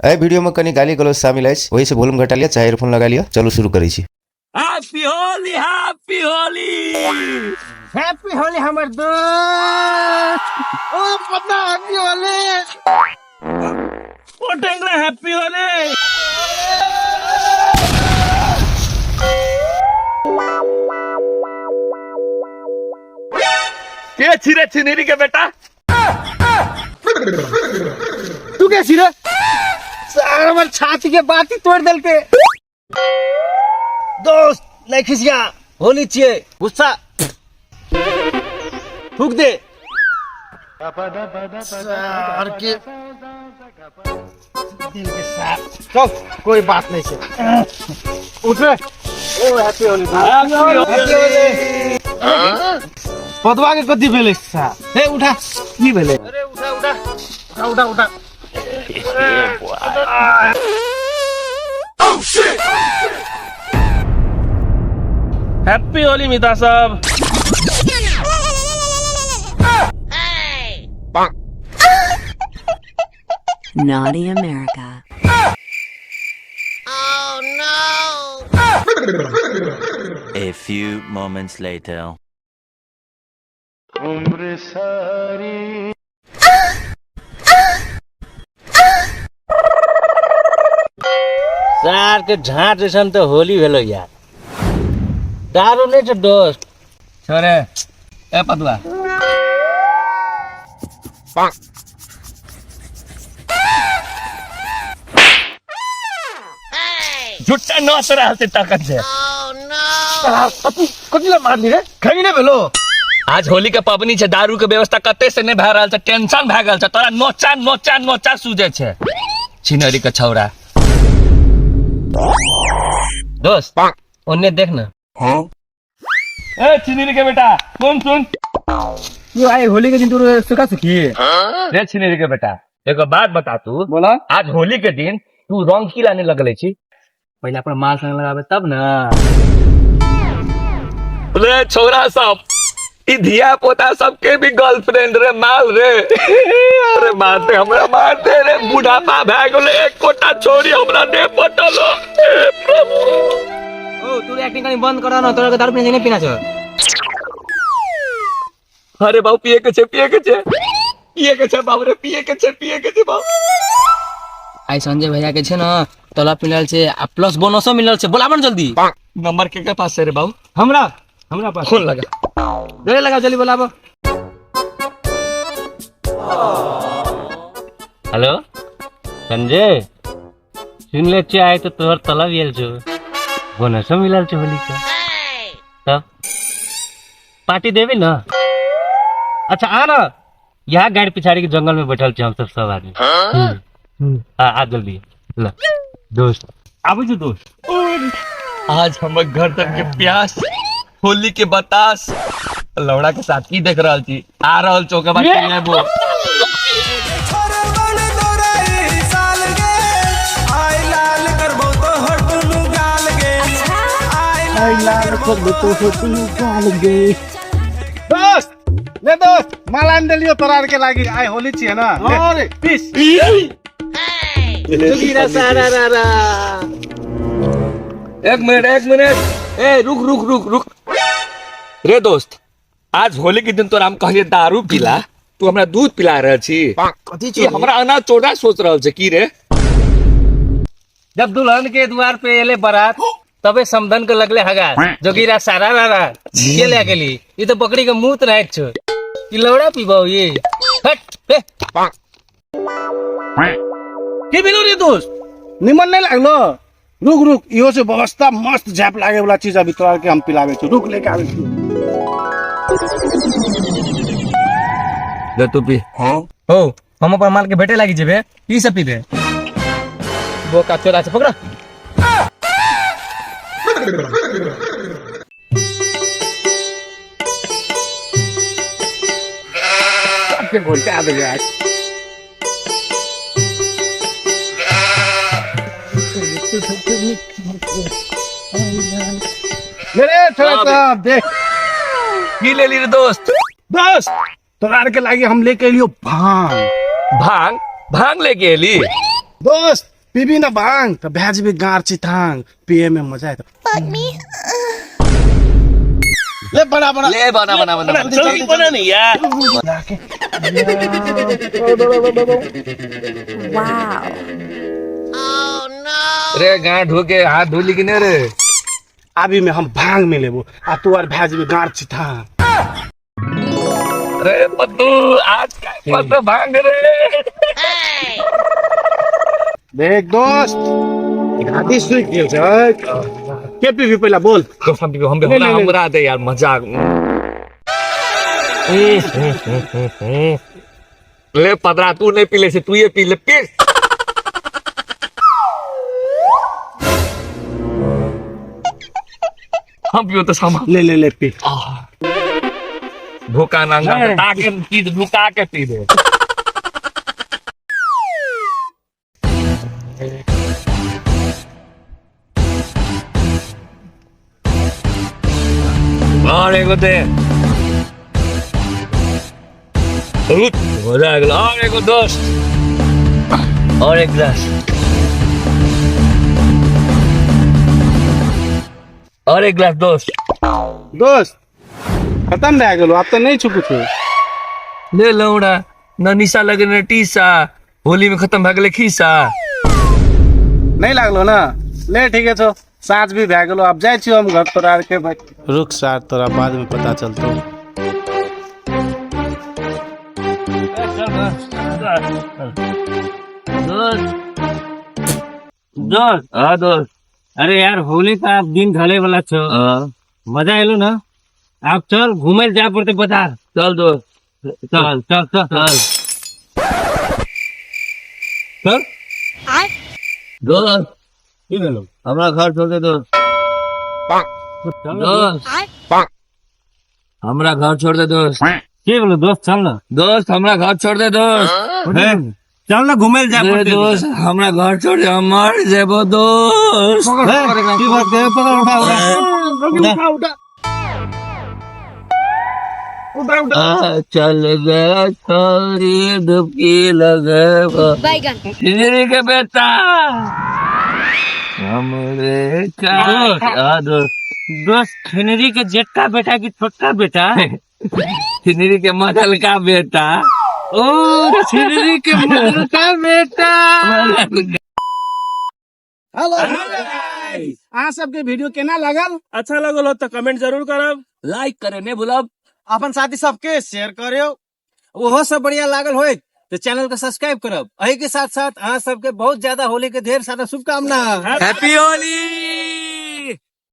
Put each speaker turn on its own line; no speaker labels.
ए video में कनी गाली गलौज शामिल है, वही से वॉल्यूम घटा लिया, चाहे ईयरफोन लगा लिया। चलो शुरू करी छी।
Happy Holi happy Holi
happy Holi हमर दोस्त। ओ पता हैप्पी होली
ओ टेंगरा हैप्पी होली। के छिरे छिनेरी के बेटा,
तू क्या छिरे? सारा हमर छाती के बाती तोड़ देल के। दोस्त नहीं खिसिया, होली चाहिए, गुस्सा फूक दे। सार के दिल के साथ चल, कोई बात नहीं से उठ रे। ओ हैप्पी होली, हैप्पी होली। पदवा के कथी भेले सा? हे उठा, की भेले? अरे उठा उठा उठा उठा उठा।
Oh shit. हैप्पी होली मिता साहब।
Naughty America.
Oh no!
A few moments later.
सार के झाट जैसन तो होली भेलो यार। दारू नहीं तो दोस्त छोरे। ए पदवा
झुट्टा नस रहल से ताकत से।
Oh no!
कथी मार दी रे? खरी नहीं भेलो।
आज होली के पबनी छे, दारू के व्यवस्था कते से नहीं भए रहल छे, टेंशन भए गेल छे। तोरा नोचा नोचा नोचा सूझे छे छिनरी के छौरा। दोस्त ओन्ने देख ना। ए छिनरी के बेटा सुन
तू आए होली के दिन तू सुखा सुखी
रे छिनरी के बेटा, एगो बात बता। तू
बोला।
आज होली के दिन तू रंग की लाने लगले छी? पहले अपन माल संग लगावे तब ना। रे छोरा सब, ई धिया पोता सबके भी गर्लफ्रेंड रे माल रे। अरे मारते हमरा मारते रे, बुढ़ापा भए गेले, एक कोटा छोरी हमरा दे पटलो। हे प्रभु।
ओ तू एक्टिंग करनी बंद करा ना, तोरा के दारू पीने नहीं पीना छ।
अरे बाबू पिए के छे बाबू रे, पिए के छे बाबू।
आई संजय भैया के छे ना तोला मिलल छे आ प्लस बोनसो मिलल छे। बोलावन जल्दी।
नंबर के पास है रे बाबू?
हमरा पास
फोन लगा,
जोरे लगाओ जल्दी बोलाबो।
हेलो संजय, सुन ले चे आए तो तोहर तलब येल छो, बोनसो मिलल छो होली का। तब पार्टी देवी ना? अच्छा आ ना, यहाँ गाड़ी पिछाड़ी के जंगल में बैठल छे हम सब आदमी। आ जल्दी ल दोस्त आबू जो दोस्त।
आज हमर घर तक के प्यास, होली के बतास, लौड़ा के साथ की देख रहल छी। आ रहल चौके बात लेबो।
दोस्त ले दोस्त, माला में देलियो तोरार के लागी। आई होली छिए ना। अरे पीस जोगीरा सारा रा।
एक मिनट। ए रुक। रे दोस्त, आज होली के दिन तोरा हम कहलिए दारू पीला, तू हमरा दूध पिला रहल छी।
कथी
तू हमरा अनाज चोरा सोच रहल छे की रे?
जब दुल्हन के द्वार पे एले बारात, तबे समधन के लगले हगा। जोगीरा सारा रा के ले गेली। ई तो बकरी के मुंह रह छ। ई लौड़ा पीबो ये। हट बे। की बिनु रे दोस्त? निमन नहीं लागलो? रुक इहो से व्यवस्था मस्त झाप लागे वाला चीज अभी तोरा के हम पिलावे छ। रुक लेके आवे छी।
ले तू पी।
हो हम अपन माल के भेटे लागी जेबे, ई सब पीबे। वो का चोरा से पकड़ा। के बोलते आ गया। मेरे थोड़ा देख
की ले ली रे दोस्त?
तोरा के लागी हम लेके एलियो भांग।
भांग लेके एली?
दोस्त पीबी ना भांग तो भैज भी गार चिथांग पिए में मजा है तो
Fuck me.
ले बना बना
ले बना बना बना
जल्दी बना नहीं यार।
Wow.
Oh no.
रे गांठ धो के हाथ धोली कि नहीं रे?
अभी में हम भांग में लेबो आ तू और भैज भी गार चिथांग
रे पत्तू आज का पत्ता भांग रे।
Hey.
देख दोस्त घाटी सुई गेल छै के पीबी पहला बोल
तो हम हमरा दे यार मजाक। ले पदरा तू नहीं पी ले से तू ये पी ले पी। हम पियो तो सामान
ले पी
धोखा नांगा ताके पी दे धोखा के पी दे। और एगो दे मजा आ गया। और एगो दोस्त और एक गिलास और एक गिलास दोस्त
दोस्त खत्म रह गेलो अब तो नहीं छुपू छे
ले लौड़ा न निशा लगे न टीसा होली में खत्म भए गेलै खीसा।
नहीं लागलो ना ले ठीक है छो साँझ भी भए गेलो अब जाय छियो हम घर तोरा के भाई रुक सार तोरा बाद में पता चलतो
दोस्त
हाँ दोस्त
अरे यार होली का अब दिन ढले वाला छो मजा आलो ना आप चल घूमे जा पड़ते बाजार।
चल दोस्त
चल चल चल चल
चल
I.
दोस्त
की भेलो
हमरा घर छोड़ दे दोस्त दोस्त
I.
हमरा घर छोड़ दे दोस्त
की भेलो दोस्त चल ना
दोस्त हमरा घर छोड़ दे दोस्त
हे, चल ना घूमे जा
रे
पड़ते
दोस्त हमरा घर छोड़ दे हम मर जेबो दोस्त।
की बात है पकड़ उठा उठा
चल गया छोरी डुबकी लगे
Baigan.
हिजरी के बेटा हमरे का दोस्त
दोस्त खिनरी के जेठका बेटा की छोटका बेटा
हिजरी के मदल का बेटा
ओ खिनरी के मदल का बेटा।
हेलो अहाँ सबके वीडियो केना लागल
अच्छा लगल हो तो कमेंट जरूर करब
लाइक करे ने भूलब
अपन साथी सबके शेयर करियो ओहो सब बढ़िया लागल होय तो चैनल को सब्सक्राइब करब एही के साथ साथ अहाँ सबके बहुत ज्यादा होली के ढेर सारा शुभकामना
हैप्पी होली।